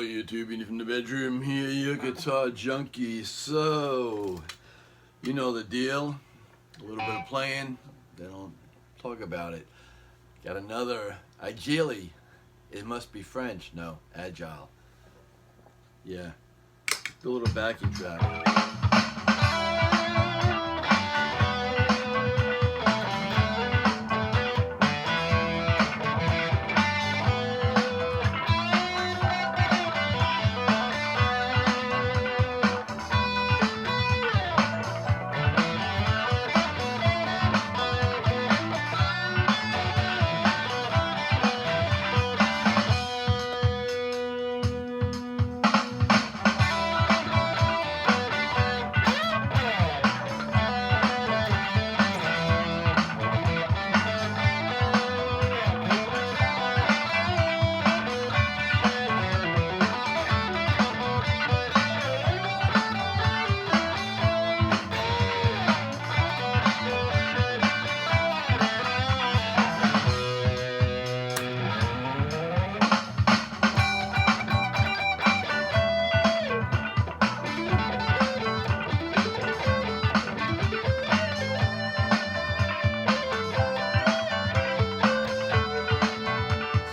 YouTube from the bedroom here, your guitar junkie. So, you know the deal. A little bit of playing, then I'll talk about it. Got another Agile. It must be French. No, Agile. Yeah. A little backing track.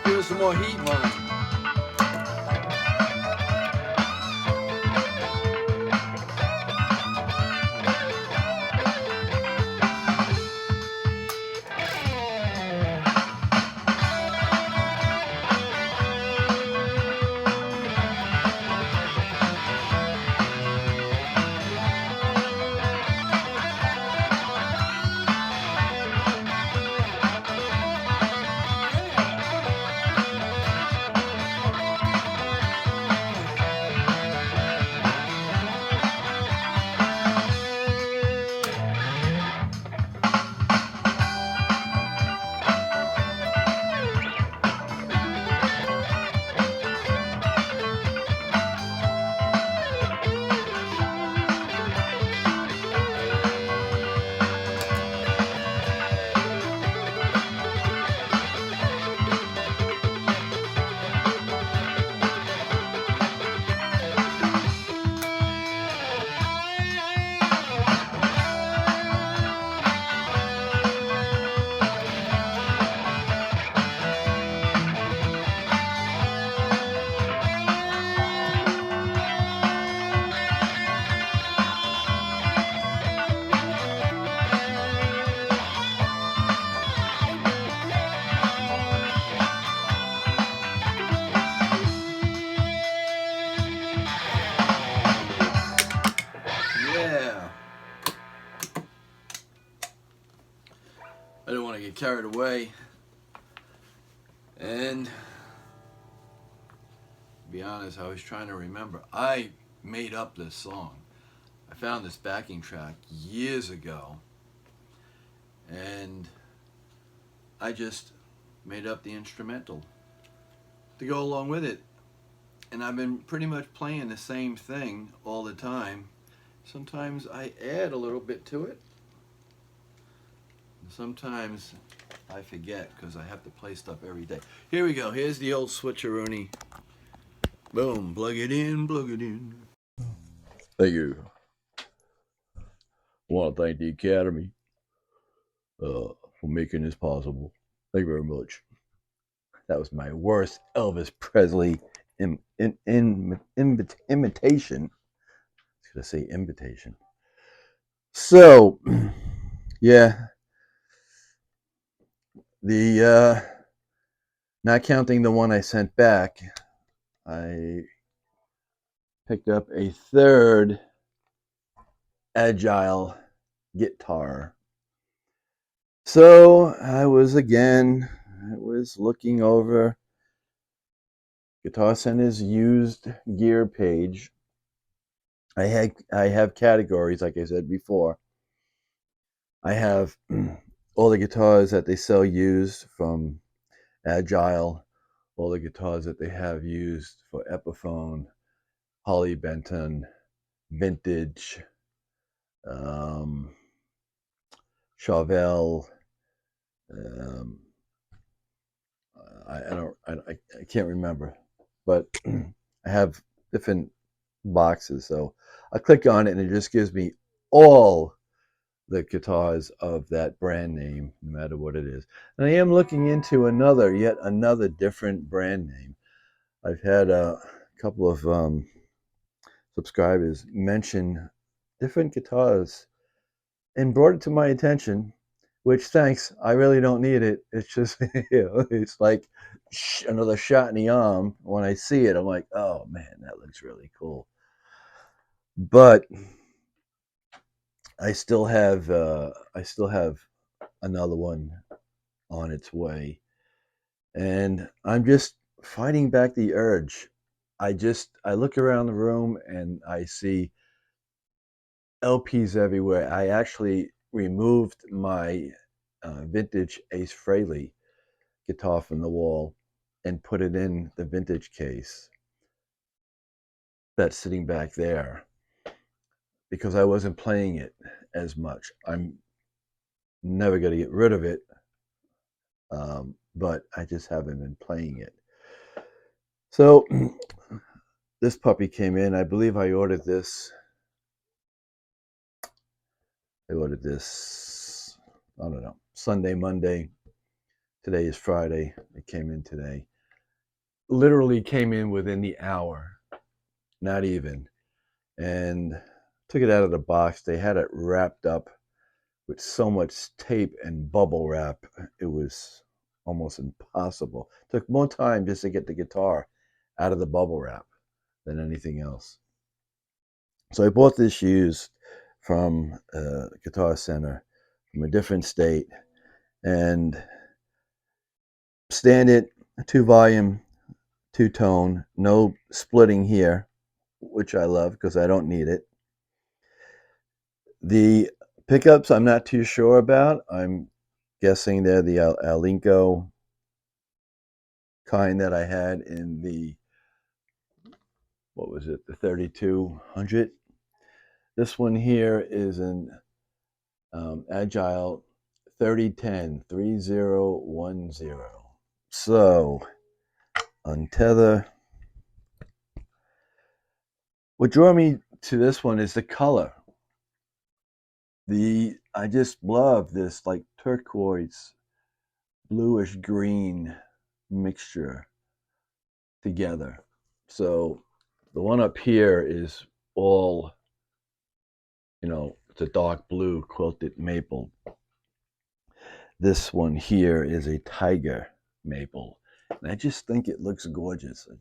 Give us some more heat, man. Yeah. I don't want to get carried away. And to be honest, I was trying to remember. I made up this song. I found this backing track years ago. And I just made up the instrumental to go along with it. And I've been pretty much playing the same thing all the time. Sometimes I add a little bit to it. Sometimes I forget because I have to play stuff every day. Here we go. Here's the old switcheroony. Boom. Plug it in, plug it in. Thank you. I want to thank the Academy for making this possible. Thank you very much. That was my worst Elvis Presley imitation. I was going to say invitation. So, yeah. The not counting the one I sent back, I picked up a third Agile guitar. So I was looking over Guitar Center's used gear page. I have categories, like I said before. I have all the guitars that they sell used from Agile, all the guitars that they have used for Epiphone, Holly Benton, Vintage, Chauvel. I can't remember, but I have different boxes. So I click on it and it just gives me all the guitars of that brand name, no matter what it is. And I am looking into yet another different brand name. I've had a couple of subscribers mention different guitars and brought it to my attention, which thanks, I really don't need it. It's just, it's like another shot in the arm. When I see it, I'm like, oh man, that looks really cool. But I still have another one on its way, and I'm just fighting back the urge. I look around the room and I see LPs everywhere. I actually removed my vintage Ace Frehley guitar from the wall and put it in the vintage case that's sitting back there because I wasn't playing it as much. I'm never going to get rid of it, but I just haven't been playing it. So this puppy came in. I believe I ordered this. I don't know, Sunday, Monday. Today is Friday. It came in today. Literally came in within the hour, not even. And took it out of the box. They had it wrapped up with so much tape and bubble wrap. It was almost impossible. Took more time just to get the guitar out of the bubble wrap than anything else. So I bought this used from a Guitar Center from a different state and stand it, 2-volume, 2-tone, no splitting here, which I love because I don't need it. The pickups I'm not too sure about. I'm guessing they're the Alinco kind that I had in the, what was it, the 3200. This one here is an Agile 3010, 3010. So, untether. What drew me to this one is the color. I just love this like turquoise, bluish green mixture together. So the one up here is all, it's a dark blue quilted maple. This one here is a tiger maple. And I just think it looks gorgeous. I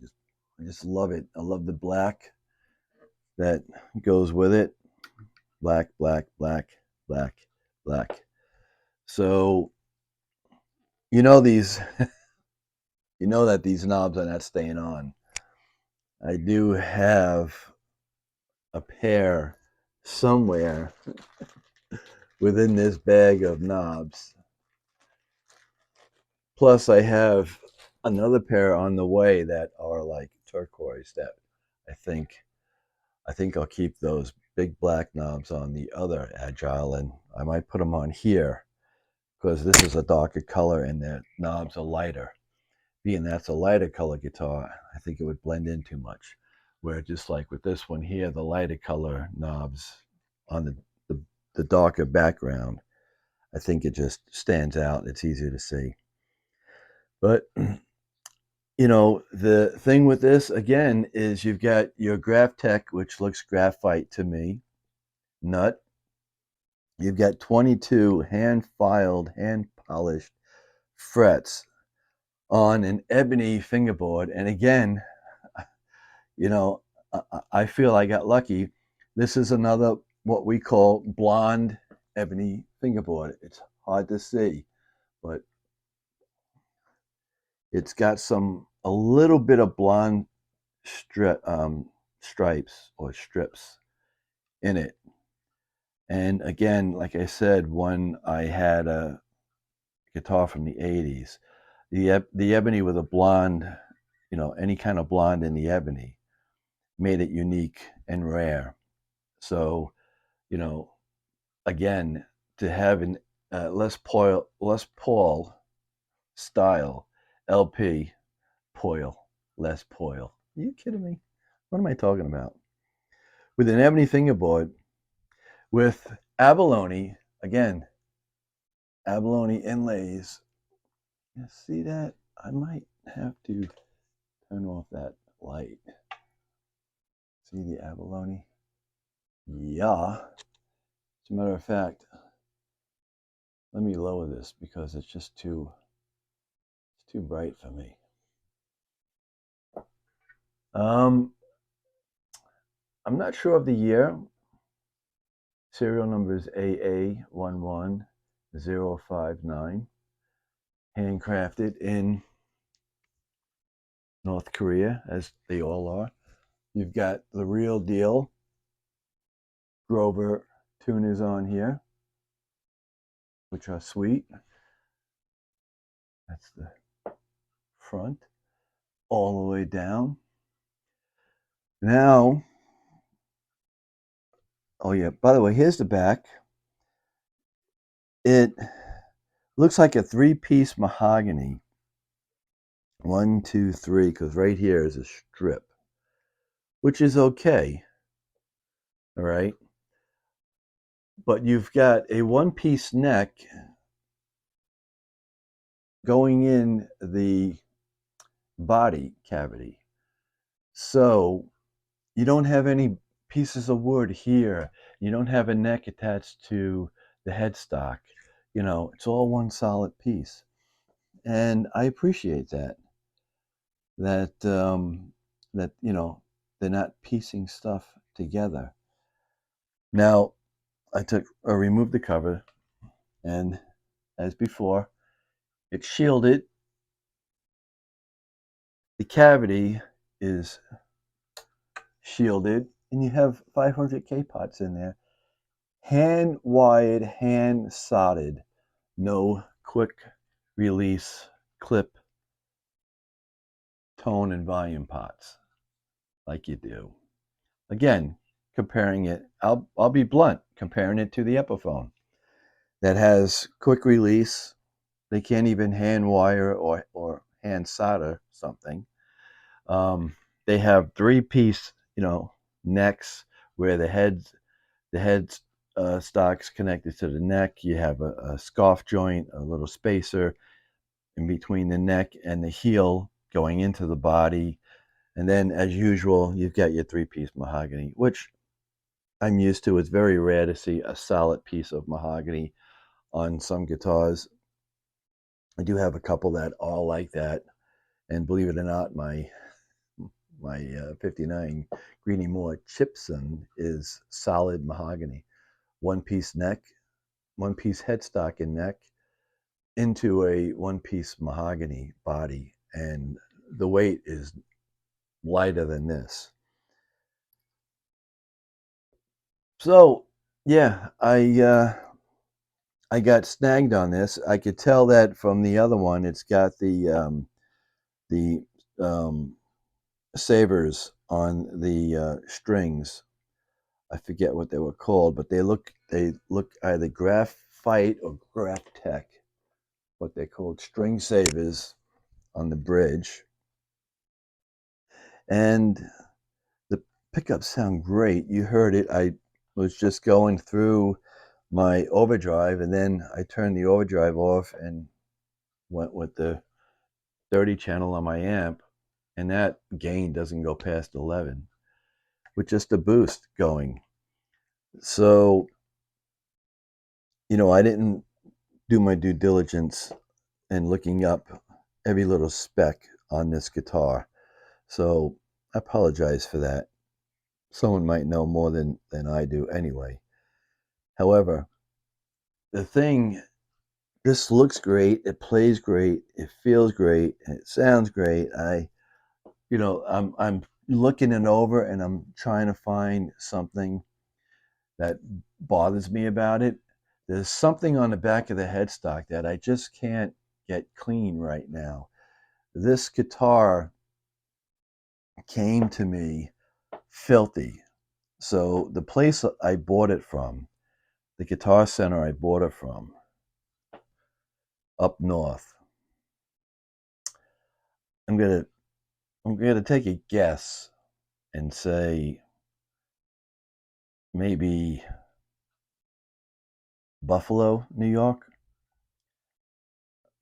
just love it. I love the black that goes with it. Black, black, black, black, black. So these that these knobs are not staying on. I do have a pair somewhere within this bag of knobs. Plus I have another pair on the way that are like turquoise that I think I'll keep those big black knobs on the other Agile, and I might put them on here because this is a darker color and the knobs are lighter. Being that's a lighter color guitar, I think it would blend in too much. Where just like with this one here, the lighter color knobs on the darker background, I think it just stands out. It's easier to see. But the thing with this again is you've got your Graphtec, which looks graphite to me, nut. You've got 22 hand-filed, hand-polished frets on an ebony fingerboard. And again, I feel I got lucky. This is another what we call blonde ebony fingerboard. It's hard to see, but it's got a little bit of blonde stripes or strips in it. And again, like I said, when I had a guitar from the 80s, the ebony with a blonde, any kind of blonde in the ebony made it unique and rare. So, again, to have an Les Paul style LP, Les Paul. Are you kidding me? What am I talking about? With an ebony fingerboard, with abalone, again, abalone inlays. You see that? I might have to turn off that light. See the abalone? Yeah. As a matter of fact, let me lower this because it's just too bright for me. I'm not sure of the year. Serial number is AA11059. Handcrafted in North Korea, as they all are. You've got the real deal Grover tuners on here, which are sweet. That's the front, all the way down. Now, oh yeah, by the way, here's the back. It looks like a 3-piece mahogany. 1, 2, 3, because right here is a strip, which is okay. All right. But you've got a 1-piece neck going in the body cavity. So you don't have any pieces of wood here. You don't have a neck attached to the headstock. You know, it's all one solid piece. And I appreciate that. That you know, they're not piecing stuff together. Now, I removed the cover, and as before, it's shielded. The cavity is shielded, and you have 500 K-pots in there. Hand wired, hand soldered, no quick release clip tone and volume pots like you do. Again, comparing it, I'll be blunt, comparing it to the Epiphone that has quick release. They can't even hand wire or hand solder something. They have 3-piece, you know, necks where the head stock's connected to the neck. You have a scarf joint, a little spacer in between the neck and the heel going into the body. And then, as usual, you've got your 3-piece mahogany, which I'm used to. It's very rare to see a solid piece of mahogany on some guitars. I do have a couple that are like that. And believe it or not, my 59 Greenie Moore Chipson is solid mahogany. 1-piece neck, 1-piece headstock and neck into a 1-piece mahogany body. And the weight is lighter than this. So, yeah, I got snagged on this. I could tell that from the other one. It's got the savers on the strings. I forget what they were called, but they look either graphite or Graphtec, what they called string savers on the bridge. And the pickups sound great. You heard it. I was just going through my overdrive, and then I turned the overdrive off and went with the 30 channel on my amp, and that gain doesn't go past 11 with just a boost going. So, you know, I didn't do my due diligence in looking up every little spec on this guitar. So I apologize for that. Someone might know more than I do anyway. However, the thing, this looks great, it plays great, it feels great, and it sounds great. I'm looking it over and I'm trying to find something that bothers me about it. There's something on the back of the headstock that I just can't get clean right now. This guitar came to me filthy. So the place I bought it from, the Guitar Center I bought it from, up north, I'm gonna take a guess and say maybe Buffalo, New York.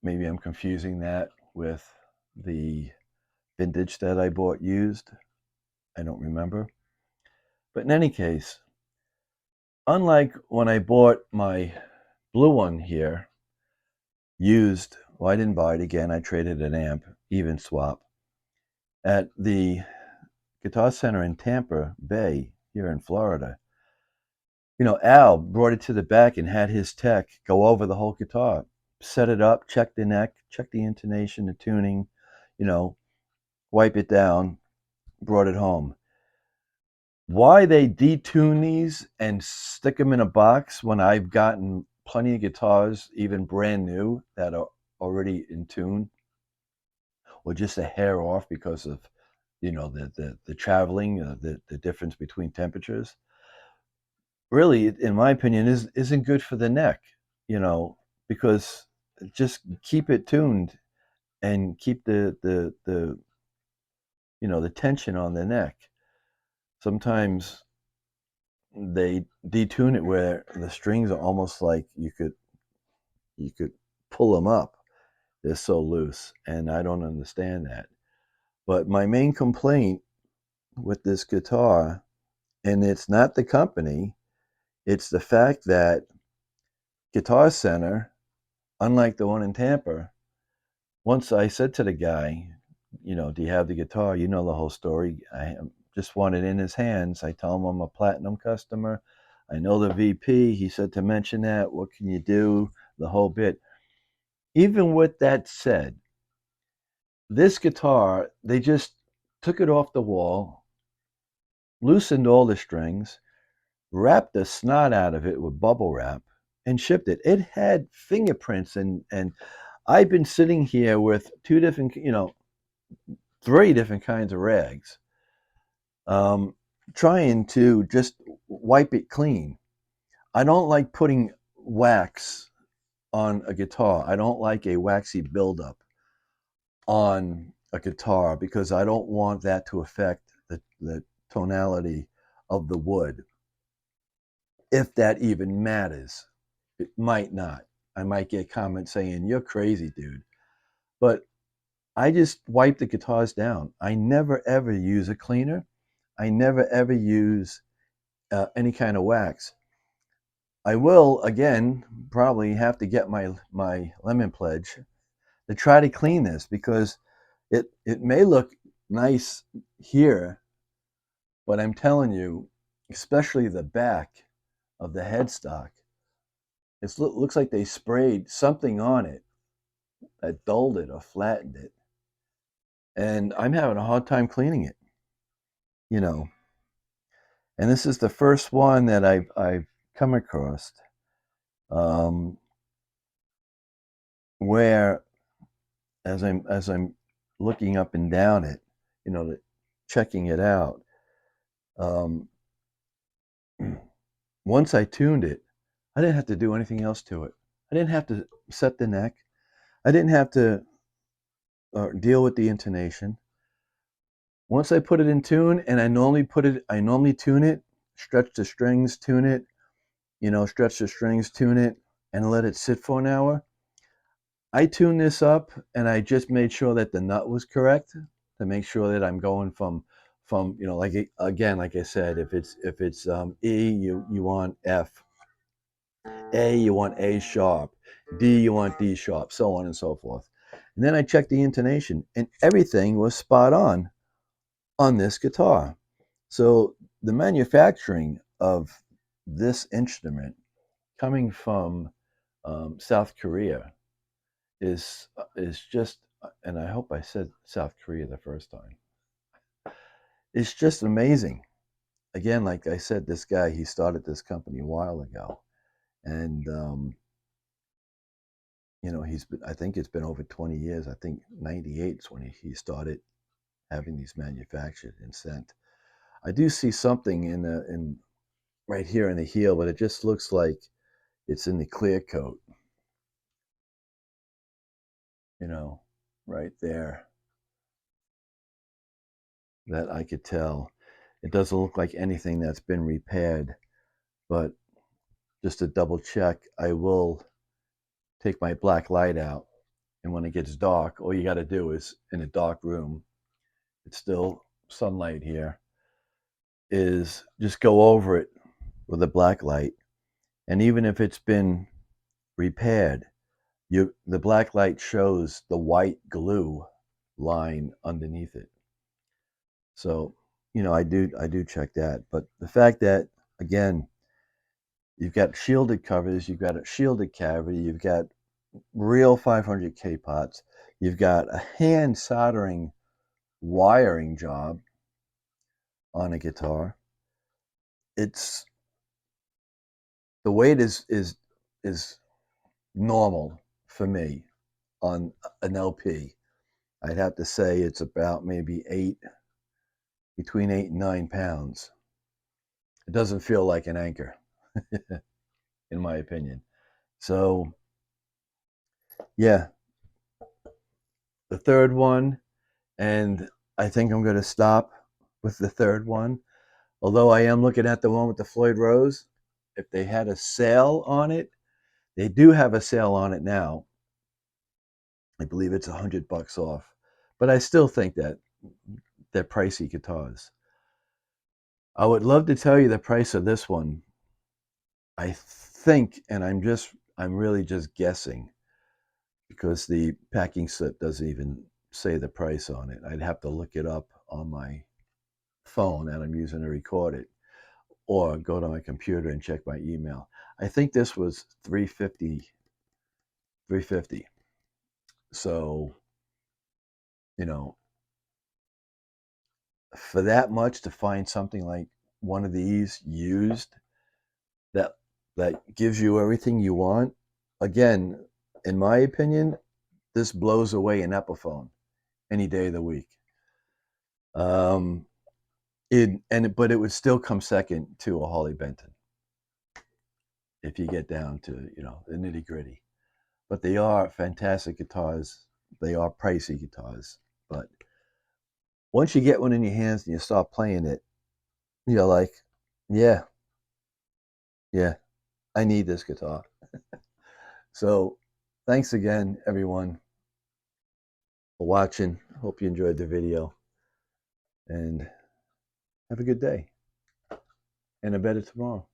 Maybe I'm confusing that with the vintage that I bought used. I don't remember. But in any case, unlike when I bought my blue one here, used, well, I didn't buy it again. I traded an amp, even swap, at the Guitar Center in Tampa Bay here in Florida. Al brought it to the back and had his tech go over the whole guitar, set it up, check the neck, check the intonation, the tuning, wipe it down, brought it home. Why they detune these and stick them in a box when I've gotten plenty of guitars, even brand new, that are already in tune, or just a hair off because of the traveling, the difference between temperatures, really, in my opinion, isn't good for the neck, because just keep it tuned and keep the tension on the neck. Sometimes they detune it where the strings are almost like you could pull them up. They're so loose, and I don't understand that. But my main complaint with this guitar, and it's not the company, it's the fact that Guitar Center, unlike the one in Tampa, once I said to the guy, do you have the guitar? You know the whole story. I just want it in his hands. I tell him I'm a platinum customer. I know the VP. He said to mention that. What can you do? The whole bit. Even with that said, this guitar, they just took it off the wall, loosened all the strings, wrapped the snot out of it with bubble wrap, and shipped it. It had fingerprints, and I've been sitting here with three different kinds of rags, trying to just wipe it clean. I don't like putting wax on a guitar. I don't like a waxy buildup on a guitar because I don't want that to affect the tonality of the wood. If that even matters, it might not. I might get comments saying, "You're crazy, dude." But I just wipe the guitars down. I never ever use a cleaner. I never ever use any kind of wax. I will, again, probably have to get my lemon pledge to try to clean this, because it may look nice here, but I'm telling you, especially the back of the headstock, it looks like they sprayed something on it that dulled it or flattened it, and I'm having a hard time cleaning it. And this is the first one that I've come across, where as I'm looking up and down it, checking it out. Um, Once I tuned it, I didn't have to do anything else to it. I didn't have to set the neck. I didn't have to deal with the intonation. Once I put it in tune, and I normally tune it, stretch the strings, tune it, stretch the strings, tune it, and let it sit for an hour. I tuned this up, and I just made sure that the nut was correct, to make sure that I'm going from like, again, like I said, if it's E, you want F, A, you want A sharp, D, you want D sharp, so on and so forth. And then I checked the intonation, and everything was spot on this guitar. So the manufacturing of this instrument, coming from South Korea, is just, and I hope I said South Korea the first time. It's just amazing. Again, like I said, this guy, he started this company a while ago, and I think it's been over 20 years. I think 98 is when he started having these manufactured and sent. I do see something in right here in the heel, but it just looks like it's in the clear coat, right there, that I could tell. It doesn't look like anything that's been repaired, but just to double check, I will take my black light out, and when it gets dark, all you got to do is, in a dark room, it's still sunlight here, is just go over it with a black light. And even if it's been repaired, the black light shows the white glue line underneath it. So, I do check that. But the fact that, again, you've got shielded covers, you've got a shielded cavity, you've got real 500K pots, you've got a hand soldering wiring job on a guitar. It's the weight is normal for me on an LP. I'd have to say it's about maybe between 8 and 9 pounds. It doesn't feel like an anchor, in my opinion. So, yeah, the third one, and I think I'm going to stop with the third one. Although I am looking at the one with the Floyd Rose. If they had a sale on it, they do have a sale on it now. I believe it's $100 off. But I still think that they're pricey guitars. I would love to tell you the price of this one. I think, and I'm really just guessing, because the packing slip doesn't even say the price on it. I'd have to look it up on my phone that I'm using to record it, or go to my computer and check my email. I think this was $350. So, for that much to find something like one of these used that gives you everything you want, again, in my opinion, this blows away an Epiphone any day of the week. But it would still come second to a Harley Benton if you get down to the nitty gritty. But they are fantastic guitars. They are pricey guitars, but once you get one in your hands and you start playing it, you're like, yeah, I need this guitar. So, thanks again, everyone, for watching. Hope you enjoyed the video, and have a good day and a better tomorrow.